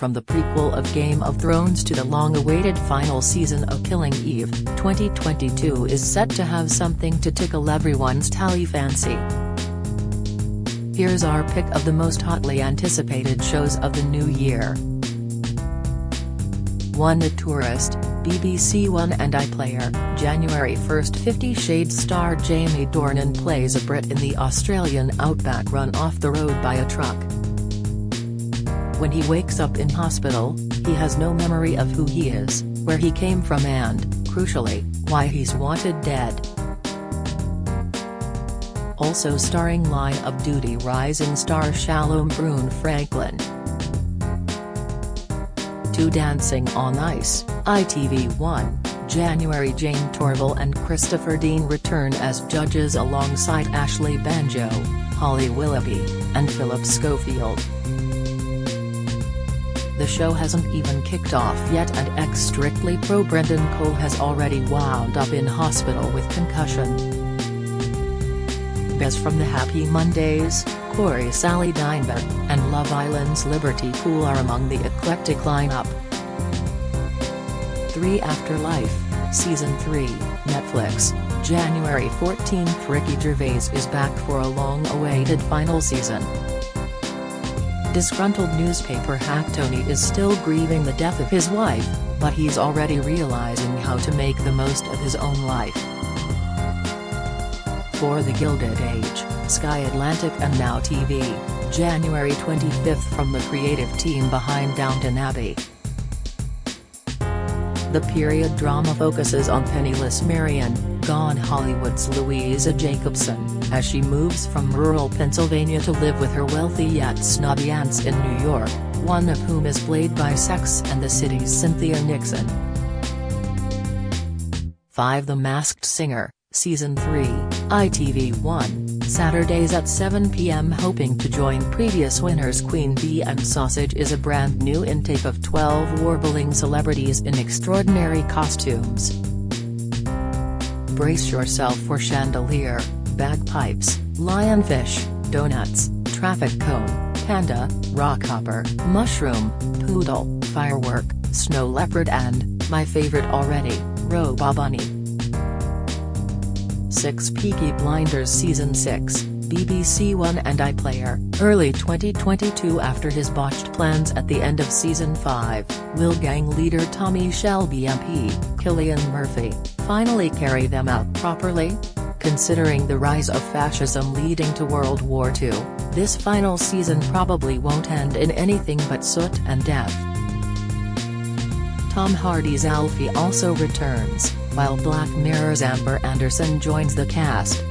from the prequel of Game of Thrones to the long-awaited final season of Killing Eve, 2022 is set to have something to tickle everyone's tally fancy. Here's our pick of the most hotly anticipated shows of the new year. 1. The Tourist, BBC One and iPlayer, January 1. 50 Shades star Jamie Dornan plays a Brit in the Australian outback run off the road by a truck. When he wakes up in hospital, he has no memory of who he is, where he came from and, crucially, why he's wanted dead. Also starring Line of Duty rising star Shalom Brune Franklin. 2. Dancing on Ice, ITV1, January Jane Torval and Christopher Dean return as judges alongside Ashley Banjo, Holly Willoughby, and Philip Schofield. The show hasn't even kicked off yet and ex-Strictly Pro Brendan Cole has already wound up in hospital with concussion. Bez from the Happy Mondays, Corey Sally Dinebert, and Love Island's Liberty Poole are among the eclectic lineup. 3. Afterlife, Season 3, Netflix, January 14. Ricky Gervais is back for a long-awaited final season. Disgruntled newspaper hack Tony is still grieving the death of his wife, but he's already realizing how to make the most of his own life. 4. The Gilded Age, Sky Atlantic and Now TV, January 25 from the creative team behind Downton Abbey. The period drama focuses on penniless Marian, gone Hollywood's Louisa Jacobson, as she moves from rural Pennsylvania to live with her wealthy yet snobby aunts in New York, one of whom is played by Sex and the City's Cynthia Nixon. 5. The Masked Singer, Season 3, ITV1, Saturdays at 7 p.m. Hoping to join previous winners Queen Bee and Sausage is a brand new intake of 12 warbling celebrities in extraordinary costumes. Brace yourself for chandelier, bagpipes, lionfish, donuts, traffic cone, panda, rockhopper, mushroom, poodle, firework, snow leopard and, my favorite already, robot bunny. 6. Peaky Blinders Season 6, BBC One and iPlayer, early 2022. After his botched plans at the end of Season 5, will gang leader Tommy Shelby MP, Cillian Murphy, finally carry them out properly? Considering the rise of fascism leading to World War II, this final season probably won't end in anything but soot and death. Tom Hardy's Alfie also returns, while Black Mirror's Amber Anderson joins the cast.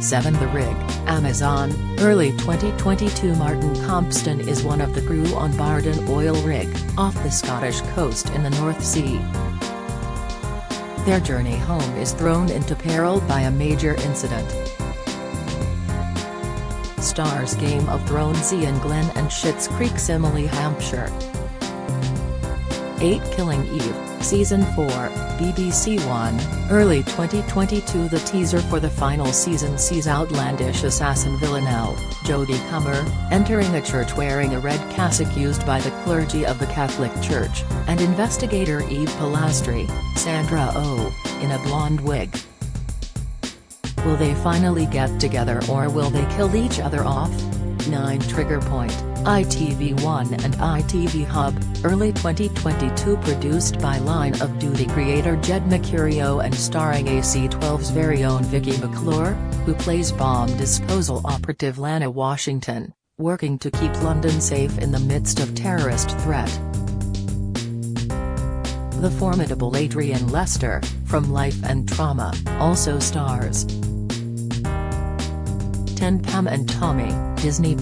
7. The Rig, Amazon, early 2022. Martin Compston is one of the crew on Bardon oil rig, off the Scottish coast in the North Sea. Their journey home is thrown into peril by a major incident. Stars Game of Thrones Ian Glenn and Schitt's Creek Simile Hampshire. 8. Killing Eve, Season 4, BBC One, early 2022. The teaser for the final season sees outlandish assassin Villanelle, Jodie Comer, entering a church wearing a red cassock used by the clergy of the Catholic Church, and investigator Eve Polastri, Sandra Oh, in a blonde wig. Will they finally get together or will they kill each other off? 9. Trigger Point, ITV1 and ITV Hub, early 2022. Produced by Line of Duty creator Jed Mercurio and starring AC-12's very own Vicky McClure, who plays bomb disposal operative Lana Washington, working to keep London safe in the midst of terrorist threat. The formidable Adrian Lester, from Life and Trauma, also stars. 10. Pam and Tommy, Disney+,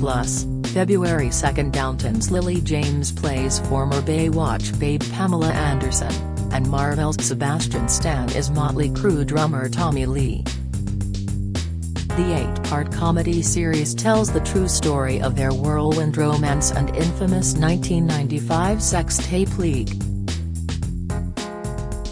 February 2. Downton's Lily James plays former Baywatch babe Pamela Anderson, and Marvel's Sebastian Stan is Motley Crue drummer Tommy Lee. The 8-part comedy series tells the true story of their whirlwind romance and infamous 1995 sex tape leak.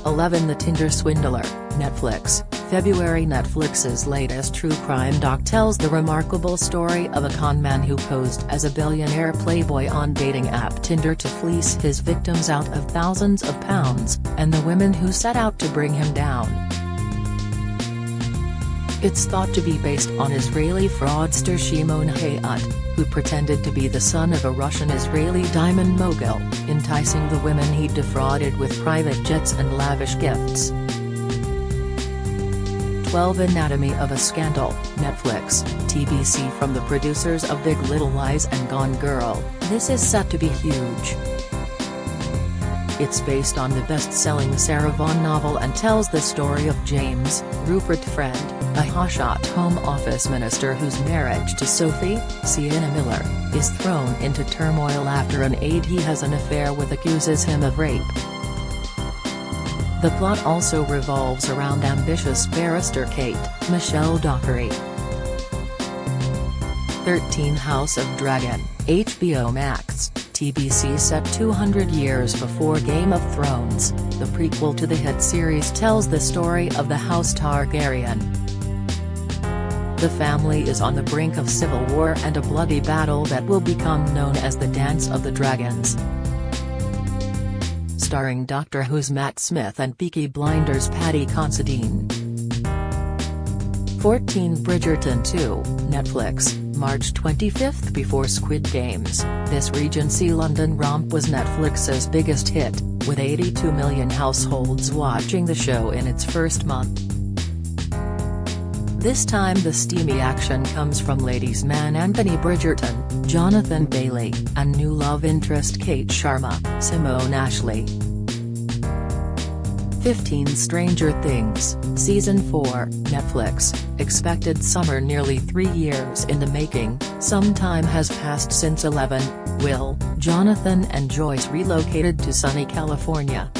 11. The Tinder Swindler, Netflix, February. Netflix's latest true crime doc tells the remarkable story of a con man who posed as a billionaire playboy on dating app Tinder to fleece his victims out of thousands of pounds, and the women who set out to bring him down. It's thought to be based on Israeli fraudster Shimon Hayat, who pretended to be the son of a Russian-Israeli diamond mogul, enticing the women he defrauded with private jets and lavish gifts. 12 Anatomy of a Scandal, Netflix, TBC. From the producers of Big Little Lies and Gone Girl, this is set to be huge. It's based on the best-selling Sarah Vaughan novel and tells the story of James Rupert Friend, a hotshot Home Office minister whose marriage to Sophie Sienna Miller is thrown into turmoil after an aide he has an affair with accuses him of rape. The plot also revolves around ambitious barrister Kate Michelle Dockery. 13 House of Dragon, HBO Max, TBC. Set 200 years before Game of Thrones, the prequel to the hit series tells the story of the House Targaryen. The family is on the brink of civil war and a bloody battle that will become known as the Dance of the Dragons. Starring Doctor Who's Matt Smith and Peaky Blinders' Paddy Considine. 14 Bridgerton 2, Netflix, March 25. Before Squid Games, this Regency London romp was Netflix's biggest hit, with 82 million households watching the show in its first month. This time the steamy action comes from ladies' man Anthony Bridgerton, Jonathan Bailey, and new love interest Kate Sharma, Simone Ashley. 15 Stranger Things, Season 4, Netflix, expected summer. Nearly 3 years in the making, some time has passed since Eleven, Will, Jonathan and Joyce relocated to sunny California.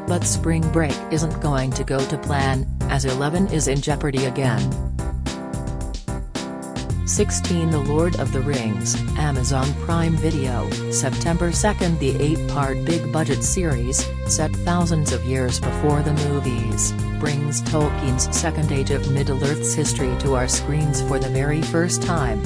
But spring break isn't going to go to plan, as Eleven is in jeopardy again. 16 The Lord of the Rings, Amazon Prime Video, September 2. The 8-part big-budget series, set thousands of years before the movies, brings Tolkien's Second Age of Middle-earth's history to our screens for the very first time.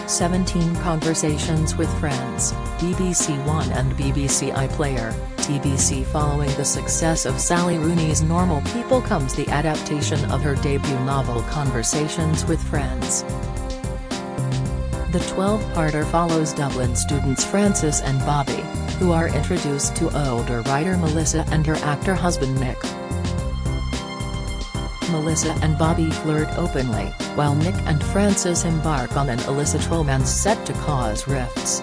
17 Conversations with Friends, BBC One and BBC iPlayer, TBC. Following the success of Sally Rooney's Normal People comes the adaptation of her debut novel Conversations with Friends. The 12-parter follows Dublin students Frances and Bobby, who are introduced to older writer Melissa and her actor husband Nick. Melissa and Bobby flirt openly, while Nick and Frances embark on an illicit romance set to cause rifts.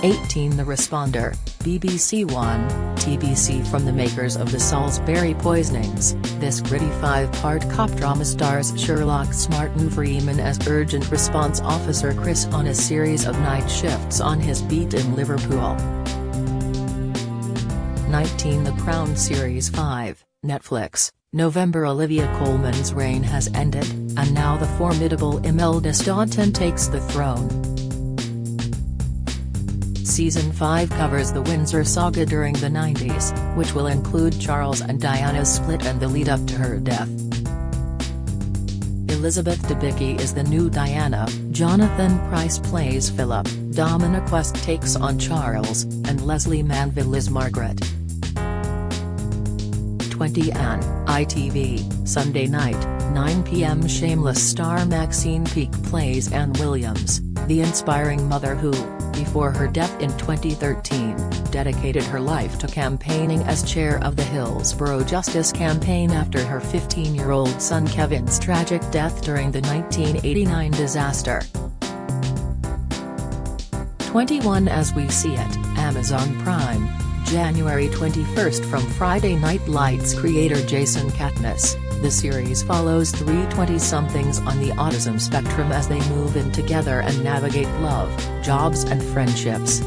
18 The Responder, BBC One, TBC. From the makers of the Salisbury Poisonings, this gritty 5-part cop drama stars Sherlock Martin Freeman as urgent response officer Chris on a series of night shifts on his beat in Liverpool. 19 The Crown Series 5, Netflix, November. Olivia Colman's reign has ended, and now the formidable Imelda Staunton takes the throne. Season 5 covers the Windsor saga during the 90s, which will include Charles and Diana's split and the lead-up to her death. Elizabeth Debicki is the new Diana, Jonathan Pryce plays Philip, Dominic West takes on Charles, and Leslie Manville is Margaret. 20 Anne, ITV, Sunday night, 9 p.m. Shameless star Maxine Peake plays Anne Williams, the inspiring mother who, before her death in 2013, dedicated her life to campaigning as chair of the Hillsborough Justice Campaign after her 15-year-old son Kevin's tragic death during the 1989 disaster. 21 As We See It, Amazon Prime, January 21. From Friday Night Lights creator Jason Katniss, the series follows three 20-somethings on the autism spectrum as they move in together and navigate love, jobs and friendships.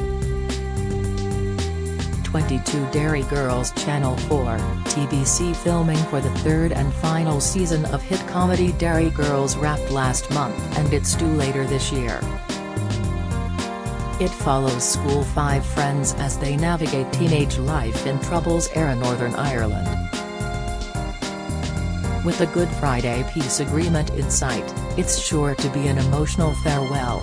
22 Derry Girls Channel 4, TBC. Filming for the third and final season of hit comedy Derry Girls wrapped last month and it's due later this year. It follows school five friends as they navigate teenage life in Troubles era Northern Ireland. With a Good Friday peace agreement in sight, it's sure to be an emotional farewell.